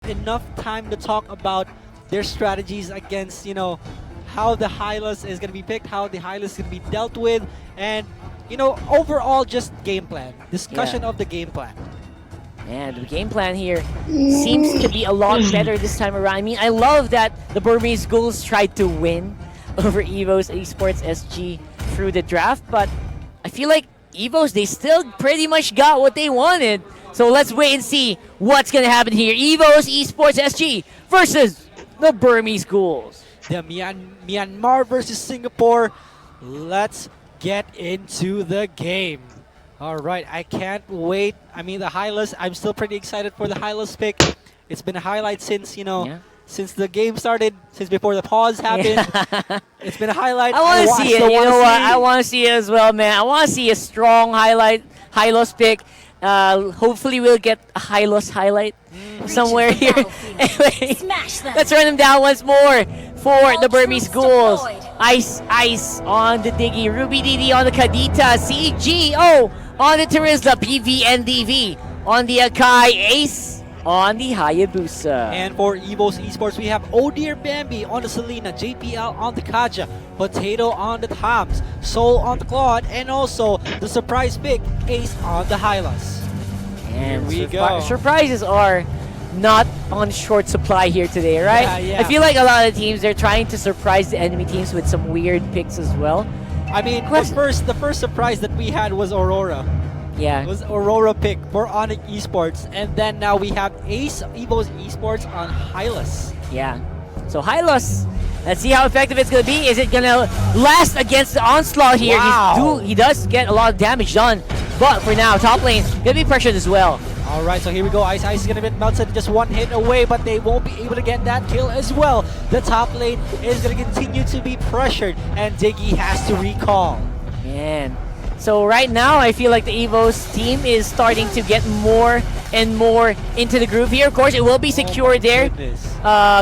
enough time to talk about their strategies against, how the Hylas is going to be picked, how the Hylas is going to be dealt with, and, overall just game plan. Discussion of the game plan. And the game plan here seems to be a lot better this time around. I mean, I love that the Burmese Ghouls tried to win over Evos Esports SG through the draft, but I feel like Evos, they still pretty much got what they wanted. So let's wait and see what's going to happen here. Evos Esports SG versus the Burmese Ghouls. The Myanmar versus Singapore. Let's get into the game. All right, I can't wait. I mean, the Hylas, I'm still pretty excited for the Hylas pick. It's been a highlight since, since the game started, since before the pause happened. Yeah. It's been a highlight. I want to see it. You know what? I want to see it as well, man. I want to see a strong Hylos pick. Hopefully, we'll get a Hylos highlight somewhere here. Anyway, let's run them down once more for the Burmese Ghouls. Ice on the Diggy. Ruby DD on the Kadita. CGO on the Terizla. PVNDV on the Akai. Ace on the Hayabusa. And for Evos Esports, we have Odir Bambi on the Selena, JPL on the Kaja, Potato on the Toms, Soul on the Claude, and also the surprise pick, Ace on the Hylas. And here we go. Surprises are not on short supply here today, right? Yeah. I feel like a lot of teams, they're trying to surprise the enemy teams with some weird picks as well. I mean, the first surprise that we had was Aurora. Yeah. It was Aurora pick for Onyx Esports, and then now we have Ace Evos Esports on Hylas. Yeah. So Hylos, let's see how effective it's going to be. Is it going to last against the onslaught here? Wow. He does get a lot of damage done, but for now, top lane going to be pressured as well. All right, so here we go. Ice is going to get melted just one hit away, but they won't be able to get that kill as well. The top lane is going to continue to be pressured, and Diggy has to recall. Man. So right now, I feel like the Evos team is starting to get more and more into the groove here. Of course, it will be secure there.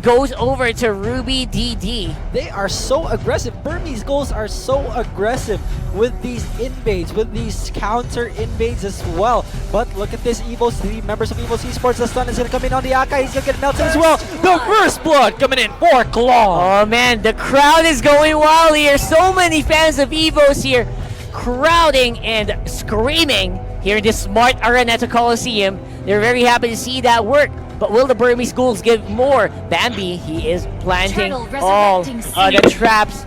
Goes over to Ruby DD. They are so aggressive. Burmese Ghouls are so aggressive with these invades, with these counter invades as well. But look at this Evos, the members of Evos Esports. The stun is going to come in on the Akai. He's going to get melted as well. The first blood coming in for Claw. Oh man, the crowd is going wild here. So many fans of Evos here, crowding and screaming here in this smart Araneta Coliseum. They're very happy to see that work. But will the Burmese Ghouls give more? Bambi, he is planting all the traps.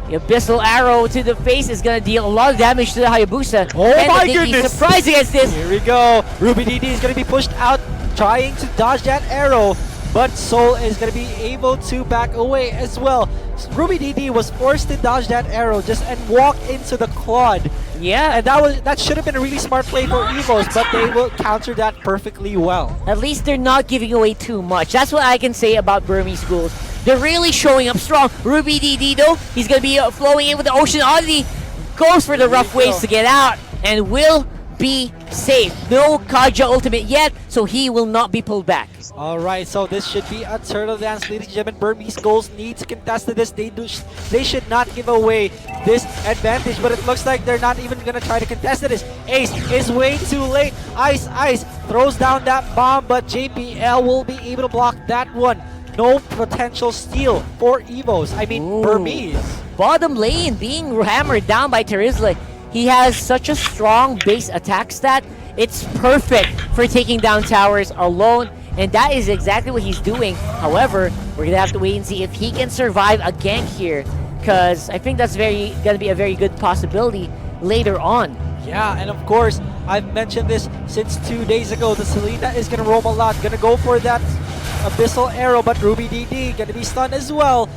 The Abyssal Arrow to the face is going to deal a lot of damage to the Hayabusa. Oh and my the goodness! Surprise against this. Here we go. Ruby DD is going to be pushed out, trying to dodge that arrow. But Soul is going to be able to back away as well. Ruby DD was forced to dodge that arrow and walk into the Claude. Yeah. And that should have been a really smart play for Evos, but they will counter that perfectly well. At least they're not giving away too much. That's what I can say about Burmese Ghouls. They're really showing up strong. Ruby DD though, he's going to be flowing in with the Ocean Oddity. Goes for the rough waves to get out and will be safe. No Kaja ultimate yet, so he will not be pulled back. Alright, so this should be a turtle dance, ladies and gentlemen. Burmese Ghouls need to contest this. They should not give away this advantage, but it looks like they're not even going to try to contest this. Ace is way too late. Ice throws down that bomb, but JPL will be able to block that one. No potential steal for Evos. I mean, Burmese. Bottom lane being hammered down by Terizla. He has such a strong base attack stat. It's perfect for taking down towers alone. And that is exactly what he's doing. However, we're going to have to wait and see if he can survive a gank here, because I think that's going to be a very good possibility later on. Yeah, and of course, I've mentioned this since 2 days ago. The Selena is going to roam a lot, going to go for that Abyssal Arrow, but Ruby DD going to be stunned as well.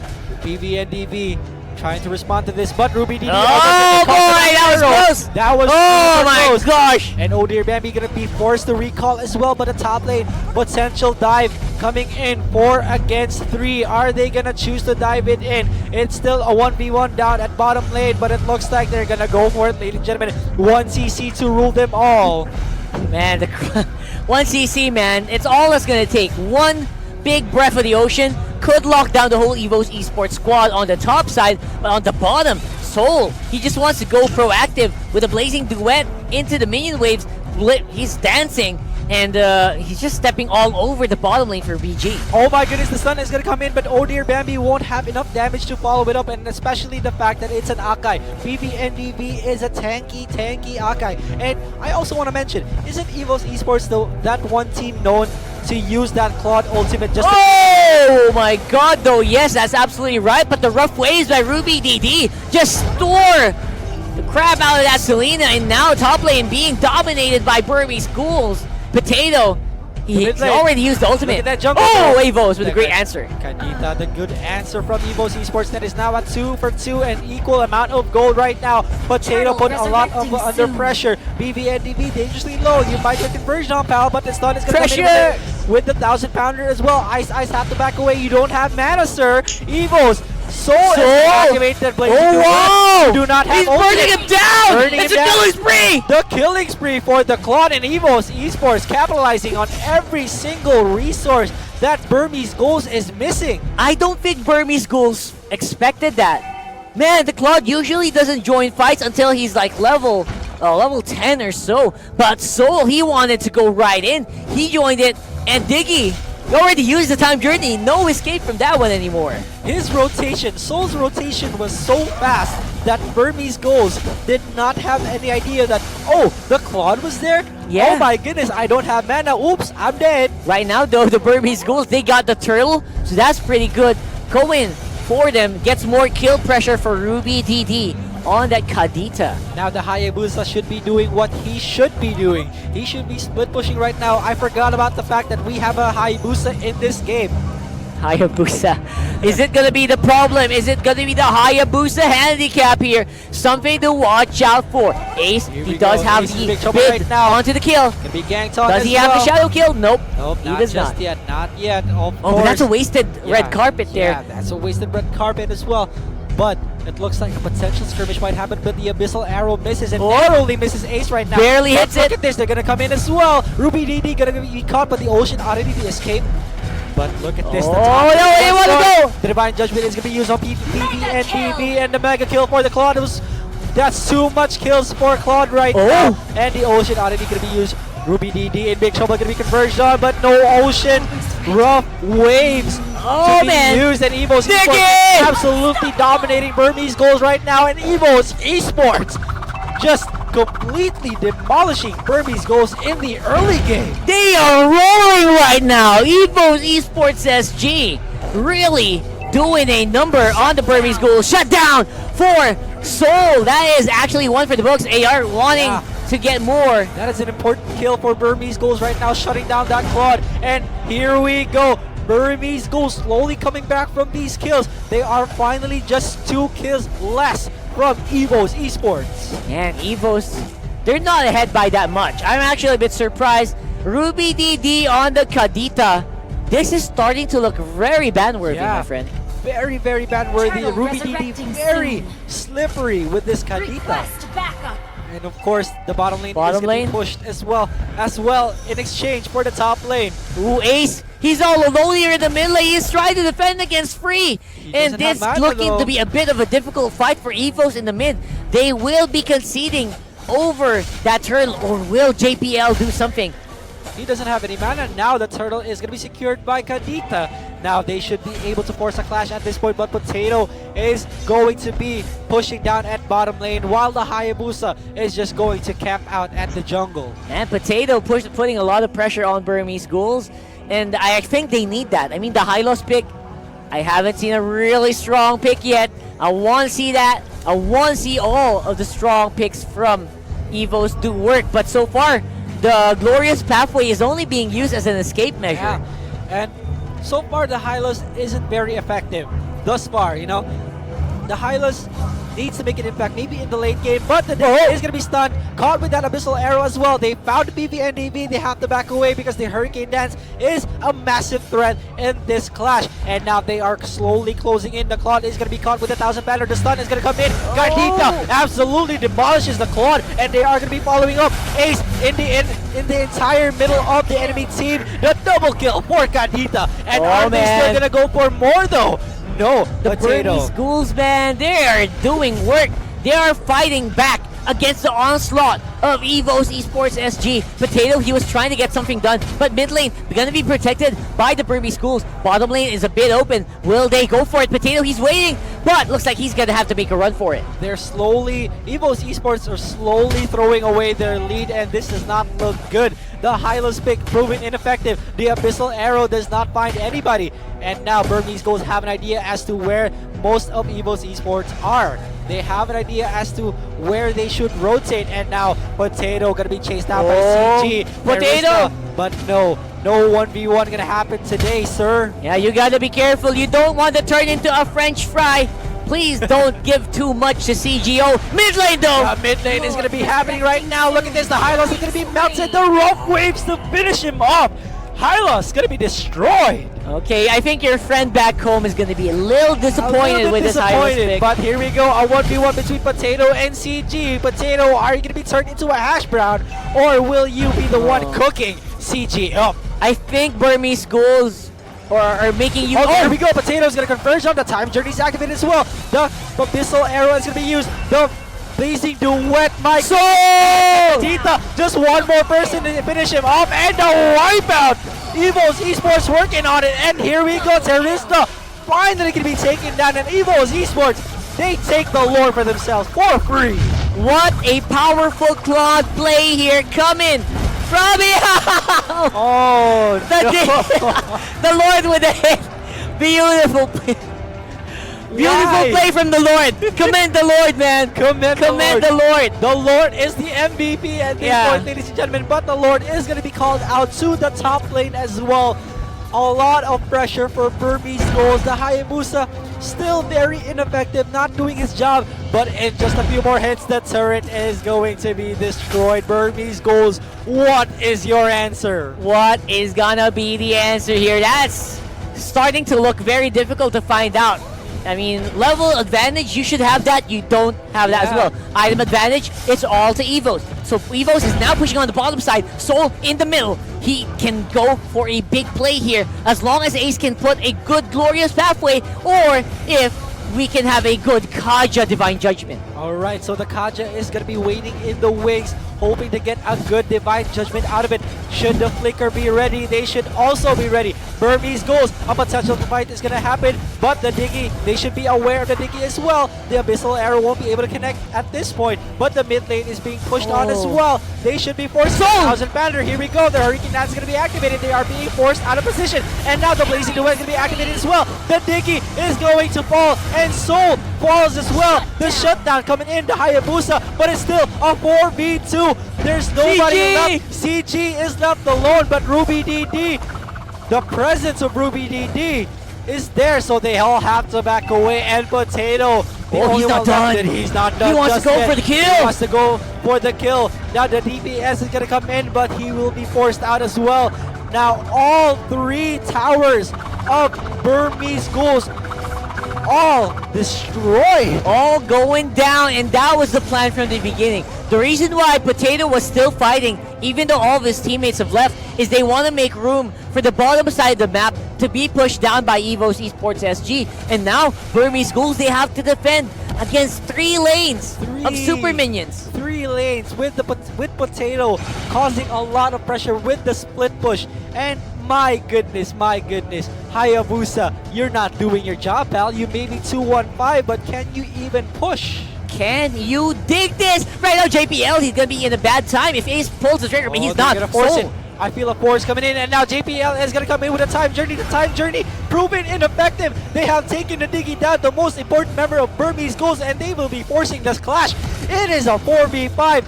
PV and DB trying to respond to this, but Ruby DD. Oh boy, that was close! That was my close. Gosh! And Odir Bambi gonna be forced to recall as well, but the top lane potential dive coming in 4 against 3. Are they gonna choose to dive it in? It's still a 1v1 down at bottom lane, but it looks like they're gonna go for it, ladies and gentlemen. 1 CC to rule them all. Man, the 1 CC, man, it's all it's gonna take. One big breath of the ocean could lock down the whole Evos Esports squad on the top side, but on the bottom, Soul, he just wants to go proactive with a blazing duet into the minion waves. He's dancing and he's just stepping all over the bottom lane for BG. Oh my goodness, the stun is gonna come in, but oh dear, Bambi won't have enough damage to follow it up, and especially the fact that it's an Akai. BBNDB is a tanky Akai. And I also want to mention, isn't Evos Esports that one team known to use that Claude ultimate just to... Oh my god, though, yes, that's absolutely right, but the rough waves by Ruby DD just store the crap out of that Selena, and now top lane being dominated by Burmese Ghouls. Potato, he already used the ultimate. Look at that jungle. Oh, Evos with a great answer. Kadita, the good answer from Evos Esports, that is now at 2 for 2 and equal amount of gold right now. Potato put a lot of under pressure. BBNDB dangerously low. You might get conversion on pal, but the stun is going to come in with the 1,000-pounder as well. Ice have to back away. You don't have mana, sir. Evos. Soul is activated. Oh wow! You do not have. He's burning him down. It's a killing spree. The killing spree for the Claude and Evos Esports, capitalizing on every single resource that Burmese Ghouls is missing. I don't think Burmese Ghouls expected that. Man, the Claude usually doesn't join fights until he's like level 10 or so. But Soul, he wanted to go right in. He joined it, and Diggy, he already used the time journey. No escape from that one anymore. His rotation, Soul's rotation was so fast that Burmese Ghouls did not have any idea that, oh, the Claude was there? Yeah. Oh my goodness, I don't have mana. Oops, I'm dead. Right now, though, the Burmese Ghouls, they got the turtle, so that's pretty good. Going for them, gets more kill pressure for Ruby DD on that Kadita. Now the Hayabusa should be doing what he should be doing. He should be split pushing right now. I forgot about the fact that we have a Hayabusa in this game. Hayabusa. Is it going to be the problem? Is it going to be the Hayabusa handicap here? Something to watch out for. Ace, he does have the bid right now onto the kill. Can be ganked on. Does he have the shadow kill? Nope. Nope, he does not. Not yet. Of course. But that's a wasted red carpet there. Yeah, that's a wasted red carpet as well. But it looks like a potential skirmish might happen, but the Abyssal Arrow misses, and narrowly misses Ace right now. Barely hits it. Look at this, they're gonna come in as well. Ruby DD gonna be caught, but the Ocean already the escape. But look at this. Oh, no, they want to go! The Divine Judgment is gonna be used on PvP and DB, and the mega kill for the Claude. That's too much kills for Claude right now. And the Ocean already gonna be used. Ruby DD in big trouble, gonna be converged on, but no Ocean. Rough waves to be used, and Evos Esports absolutely dominating Burmese Ghouls right now, and Evos Esports just completely demolishing Burmese Ghouls in the early game. They are rolling right now. Evos Esports SG really doing a number on the Burmese Ghouls. Shut down for Soul. That is actually one for the books. AR wanting to get more. That is an important kill for Burmese Ghouls right now, shutting down that Claude. And here we go. Burmese Ghouls slowly coming back from these kills. They are finally just 2 kills less from Evos Esports. And Evos, they're not ahead by that much. I'm actually a bit surprised. Ruby DD on the Kadita. This is starting to look very ban-worthy, my friend. Very, very ban-worthy. Ruby DD very slippery with this Kadita. And of course, the bottom lane is going to be pushed as well in exchange for the top lane. Ooh, Ace, he's all alone here in the mid lane. He's trying to defend against Free. And this looking to be a bit of a difficult fight for Evos in the mid. They will be conceding over that turtle, or will JPL do something? He doesn't have any mana. Now the turtle is going to be secured by Kadita. Now they should be able to force a clash at this point, but Potato is going to be pushing down at bottom lane, while the Hayabusa is just going to camp out at the jungle. And Potato putting a lot of pressure on Burmese Ghouls, and I think they need that. I mean, the Hylos pick, I haven't seen a really strong pick yet. I want to see that. I want to see all of the strong picks from Evos do work, but so far, the Glorious Pathway is only being used as an escape measure. Yeah. And so far, the Hylos isn't very effective. Thus far, you know. The Hylos needs to make an impact, maybe in the late game, but the Death is going to be stunned, caught with that Abyssal Arrow as well. They found BVNDB, they have to back away because the Hurricane Dance is a massive threat in this clash. And now they are slowly closing in. The Claude is going to be caught with 1,000 banner. The stun is going to come in. Kadita absolutely demolishes the Claude, and they are going to be following up. Ace in the entire middle of the enemy team. The double kill for Kadita. And are they still going to go for more though? No, the Burmese Ghouls, man, they are doing work. They are fighting back against the onslaught of Evos Esports SG. Potato, he was trying to get something done, but mid lane, they're gonna be protected by the Burmese Ghouls. Bottom lane is a bit open. Will they go for it? Potato, he's waiting, but looks like he's gonna have to make a run for it. They're slowly, Evos Esports are slowly throwing away their lead, and this does not look good. The Hylos pick proven ineffective. The Abyssal Arrow does not find anybody. And now Burmese Ghouls have an idea as to where most of Evos Esports are. They have an idea as to where they should rotate, and now Potato gonna be chased out by CG. Potato! But no 1v1 gonna happen today, sir. Yeah, you gotta be careful. You don't want to turn into a French fry. Please don't give too much to CGO. Mid lane though! Mid lane is gonna be happening right now. Look at this, the Hylos is gonna be melted. The rope waves to finish him off. Hylos gonna be destroyed. Okay, I think your friend back home is gonna be a little disappointed with this Hylos pick. But here we go, a 1v1 between Potato and CG. Potato, are you gonna be turned into a hash brown, or will you be the one cooking CG up? I think Burmese Ghouls are making you. Oh, here we go. Potato's gonna converge on the time journey's activated as well. The Abyssal Arrow is gonna be used. The Blazing Duet, my soul! Tita, just one more person to finish him off, and a wipeout! Evos Esports working on it, and here we go. Terrorista finally gonna be taken down, and Evos Esports, they take the lore for themselves for free. What a powerful Claude play here coming from Oh, the Lord with a hit. Beautiful play. Beautiful play from the Lord. Commend the Lord, man. Commend the Lord. The Lord is the MVP at this point, ladies and gentlemen, but the Lord is going to be called out to the top lane as well. A lot of pressure for Burmese Ghouls. The Hayabusa still very ineffective, not doing his job, but in just a few more hits, the turret is going to be destroyed. Burmese Ghouls, what is your answer? What is gonna be the answer here? That's starting to look very difficult to find out. I mean, level advantage, you should have that. You don't have that as well. Item advantage, it's all to Evos. So Evos is now pushing on the bottom side. Soul in the middle. He can go for a big play here as long as Ace can put a good glorious pathway, or if we can have a good Kaja Divine Judgment. Alright, so the Kaja is going to be waiting in the wings, hoping to get a good Divine Judgment out of it. Should the Flicker be ready, they should also be ready. Burmese Ghouls, a potential fight is going to happen, but the Diggy, they should be aware of the Diggy as well. The Abyssal Arrow won't be able to connect at this point, but the mid lane is being pushed on as well. They should be forced. 1,000 Banner, here we go. The Hurricane Dance is going to be activated. They are being forced out of position, and now the Blazing Duet is going to be activated as well. The Diggy is going to fall, and Soul falls as well. The shutdown coming in, the Hayabusa, but it's still a 4v2. There's nobody left. CG is left alone, but Ruby DD, the presence of Ruby DD is there, so they all have to back away. And Potato, he's not done. He's not done. He wants to go for the kill. He wants to go for the kill. Now the DPS is gonna come in, but he will be forced out as well. Now all three towers of Burmese Ghouls all destroyed. All going down, and that was the plan from the beginning. The reason why Potato was still fighting, even though all of his teammates have left, is they want to make room for the bottom side of the map to be pushed down by Evos Esports SG. And now, Burmese Ghouls, they have to defend against 3 lanes of super minions. 3 lanes with Potato causing a lot of pressure with the split push. And my goodness, Hayabusa, you're not doing your job, pal. You may be 2-1-5, but can you even push? Can you dig this? Right now, JPL, he's going to be in a bad time if Ace pulls the trigger, but he's not. Gonna force it. I feel a force coming in, and now JPL is going to come in with a time journey. The time journey proven ineffective. They have taken the Diggy down, the most important member of Burmese Ghouls, and they will be forcing this clash. It is a 4v5.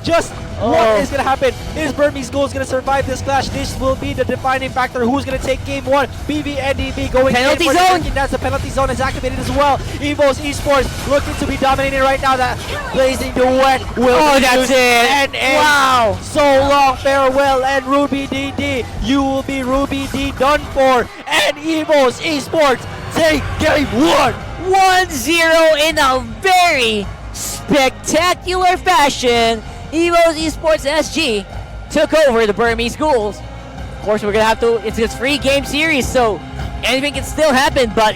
Just what is going to happen? Is Burmese Ghouls going to survive this clash? This will be the defining factor. Who's going to take game 1? BVNDB going penalty in for zone. That's the penalty zone is activated as well. Evos Esports looking to be dominating right now. That Blazing Duet will be that's used. it. And wow. So long farewell, and Ruby DD, you will be Ruby D done for. And Evos Esports take game 1. 1-0 in a very spectacular fashion. Evos Esports SG took over the Burmese Ghouls. Of course, we're going to have to, it's a free game series, so anything can still happen, but